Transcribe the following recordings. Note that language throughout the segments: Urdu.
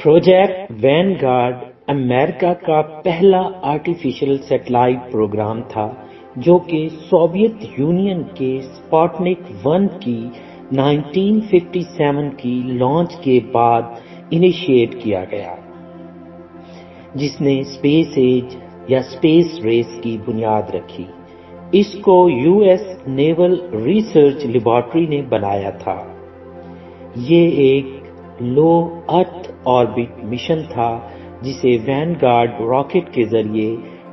پروجیکٹ وین گارڈ امریکہ کا پہلا آرٹیفیشل سیٹلائٹ پروگرام تھا جو کہ سوویت یونین کے اسپوٹنک 1 کی 1957 کی لانچ کے بعد انیشیٹ کیا گیا، جس نے اسپیس ایج یا اسپیس ریس کی بنیاد رکھی۔ اس کو U S naval research laboratory نے بنایا تھا۔ یہ ایک لو ارتھ آربٹ مشن تھا جسے وین گارڈ راکٹ کے ذریعے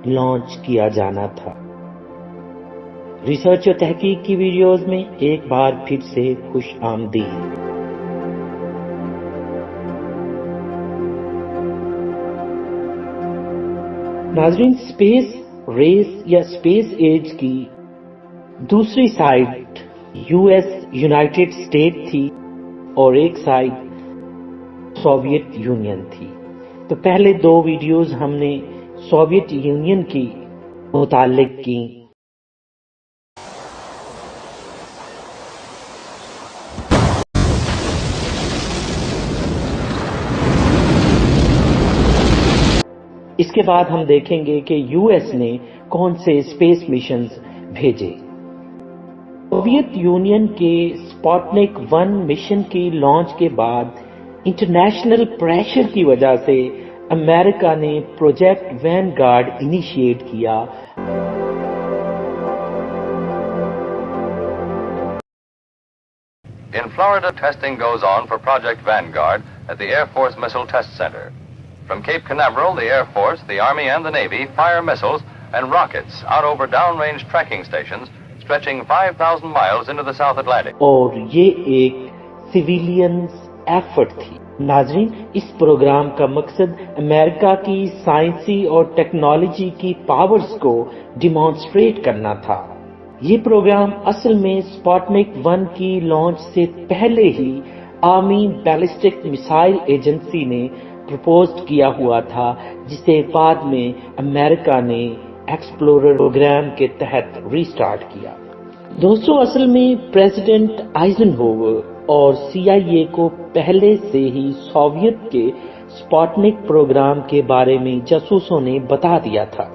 لانچ کیا جانا تھا۔ ریسرچ اور تحقیق کی ویڈیوز میں ایک بار پھر سے خوش آمدید۔ ناظرین، اسپیس ریس یا اسپیس ایج کی دوسری side U S United state تھی اور ایک سائڈ سوویت یونین تھی۔ تو پہلے دو ویڈیوز ہم نے سوویت یونین کی متعلق کی۔ اس کے بعد ہم دیکھیں گے کہ یو ایس نے کون سے اسپیس مشنز بھیجے۔ سوویت یونین کے اسپوٹنک 1 مشن کی لانچ کے بعد انٹرنیشنل پریشر کی وجہ سے امریکہ نے پروجیکٹ وین گارڈ انیشیٹ کیا۔ In Florida, testing goes on for Project Vanguard at the Air Force Missile Test Center. From Cape Canaveral, the Air Force, the Army, and the Navy fire missiles and rockets out over downrange tracking stations stretching 5,000 miles into the South Atlantic. اور یہ ایک سویلینز ایفرٹ تھی۔ ناظرین، اس پروگرام کا مقصد امریکہ کی سائنسی اور ٹیکنالوجی کی پاورز کو ڈیمانسٹریٹ کرنا تھا۔ یہ پروگرام اصل میں اسپوٹنک 1 کی لانچ سے پہلے ہی آرمی بیلسٹک میسائل ایجنسی نے پرپوزڈ کیا ہوا تھا، جسے بعد میں امریکہ نے ایکسپلورر پروگرام کے تحت ری سٹارٹ کیا۔ دوستو، اصل میں پریزیڈنٹ آئزن ہوور اور سی آئی اے کو پہلے سے ہی سوویت کے اسپوٹنک پروگرام کے بارے میں جاسوسوں نے بتا دیا تھا۔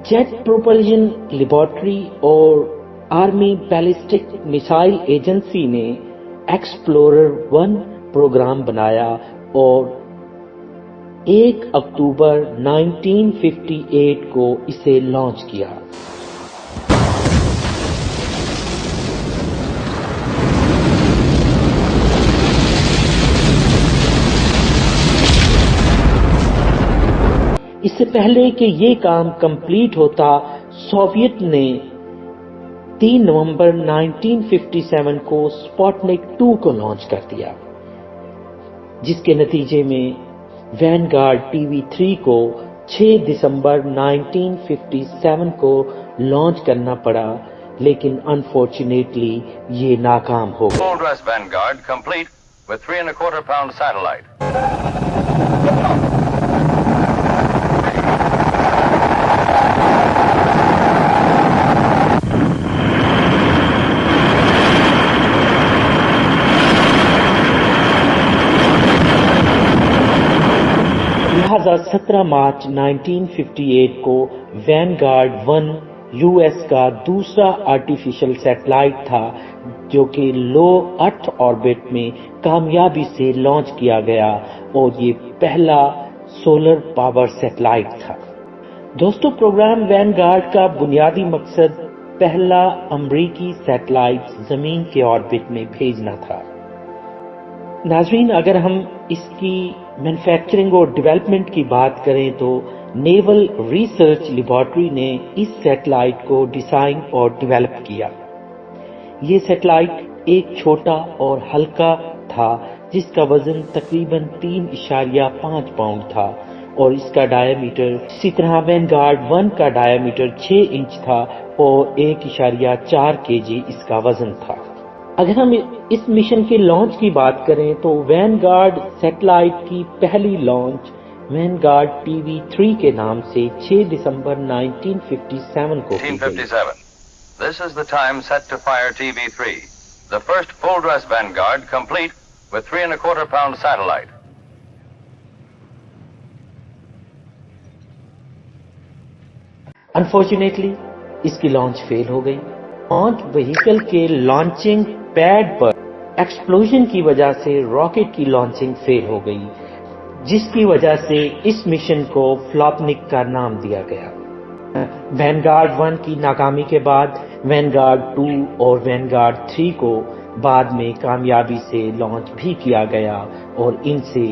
جیٹ پروپلشن لیبارٹری اور آرمی بیلسٹک میسائل ایجنسی نے ایکسپلورر 1 پروگرام بنایا اور 1 اکتوبر 1958 کو اسے لانچ کیا۔ اس سے پہلے کہ یہ کام کمپلیٹ ہوتا، سوویت نے 3 نومبر 1957 کو اسپوٹنک 2 کو لانچ کر دیا، جس کے نتیجے میں وین گارڈ ٹی وی 3 کو 6 دسمبر 1957 کو لانچ کرنا پڑا، لیکن انفارچونیٹلی یہ ناکام ہو گیا۔ Full dress Vanguard complete with 3¼ pound satellite. لہذا 17 مارچ 1958 کو وین گارڈ 1 یو ایس کا دوسرا آرٹیفیشل سیٹلائٹ تھا جو کہ لو ارتھ آربٹ میں کامیابی سے لانچ کیا گیا، اور یہ پہلا سولر پاور سیٹلائٹ تھا۔ دوستو، پروگرام وین گارڈ کا بنیادی مقصد پہلا امریکی سیٹلائٹ زمین کے آربٹ میں بھیجنا تھا۔ ناظرین، اگر ہم اس کی مینوفیکچرنگ اور ڈیولپمنٹ کی بات کریں تو نیول ریسرچ لیبارٹری نے اس سیٹلائٹ کو ڈیزائن اور ڈیولپ کیا۔ یہ سیٹلائٹ ایک چھوٹا اور ہلکا تھا جس کا وزن تقریباً 3.5 پاؤنڈ تھا، اور اس کا ڈایا میٹر، اسی طرح وین گارڈ 1 کا ڈایا میٹر 6 انچ تھا اور 1.4 kg اس کا وزن تھا۔ اگر ہم اس مشن کے لانچ کی بات کریں تو وین گارڈ سیٹلائٹ کی پہلی launch when guard T V 3 کے نام سے 6 دسمبر 1957 کو کی گئی۔ 1957. This is the time set to fire TV3, the first full-dress Vanguard complete with 3¼ pound satellite. Unfortunately اس کی لانچ فیل ہو گئی. لانچ وہیکل کے لانچنگ پیڈ پر ایکسپلوژن کی وجہ سے راکٹ کی لانچنگ فیل ہو گئی، جس کی وجہ سے اس مشن کو فلاپنک کا نام دیا گیا. وینگارڈ 1 کی ناکامی کے بعد وینگارڈ 2 اور وینگارڈ 3 کو بعد میں کامیابی سے لانچ بھی کیا گیا اور ان سے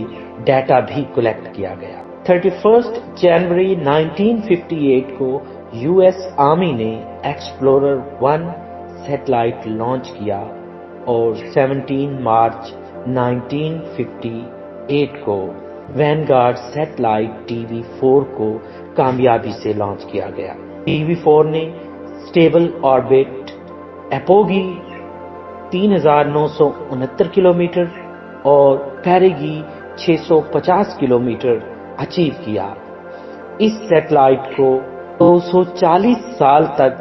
ڈیٹا بھی کلیکٹ کیا گیا. 31 جنوری 1958 کو یو ایس آرمی نے ایکسپلورر 1 سیٹلائٹ لانچ کیا اور 17 مارچ 1958 کو وینگارڈ سیٹلائٹ ٹی وی 4 کو کامیابی سے لانچ کیا گیا. ٹی وی 4 نے اسٹیبل آربٹ اپوگی 3969 کلومیٹر اور پیریگی 650 کلومیٹر اچیو کیا. اس سیٹلائٹ کو 240 سال تک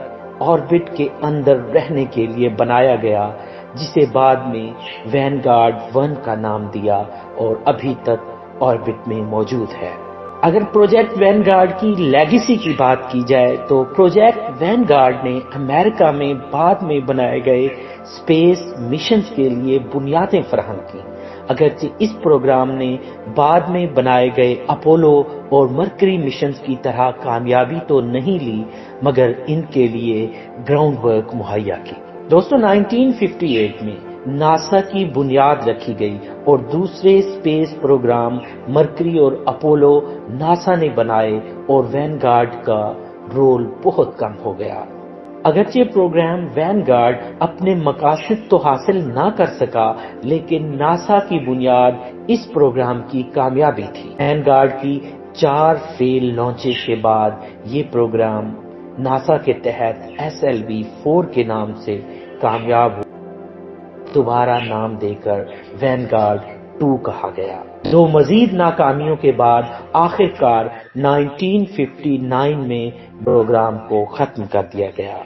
آربٹ کے اندر رہنے کے لیے بنایا گیا، جسے بعد میں وینگارڈ 1 کا نام دیا اور ابھی تک آربٹ میں موجود ہے. اگر پروجیکٹ وینگارڈ کی لیگیسی کی بات کی جائے تو پروجیکٹ وینگارڈ نے امریکہ میں بعد میں بنائے گئے اسپیس مشنز کے لیے بنیادیں فراہم کی. اگرچہ اس پروگرام نے بعد میں بنائے گئے اپولو اور مرکری مشنز کی طرح کامیابی تو نہیں لی، مگر ان کے لیے گراؤنڈ ورک مہیا کی. دوستو 1958 میں ناسا کی بنیاد رکھی گئی اور دوسرے اسپیس پروگرام مرکری اور اپولو ناسا نے بنائے اور وینگارڈ کا رول بہت کم ہو گیا. اگرچہ پروگرام وینگارڈ اپنے مقاصد تو حاصل نہ کر سکا، لیکن ناسا کی بنیاد اس پروگرام کی کامیابی تھی. وینگارڈ کی 4 فیل لانچز کے بعد یہ پروگرام ناسا کے تحت SLV-4 کے نام سے کامیاب ہوا. دوبارہ نام دے کر وینگارڈ 2 کہا گیا. 2 مزید ناکامیوں کے بعد آخر کار 1959 میں پروگرام کو ختم کر دیا گیا.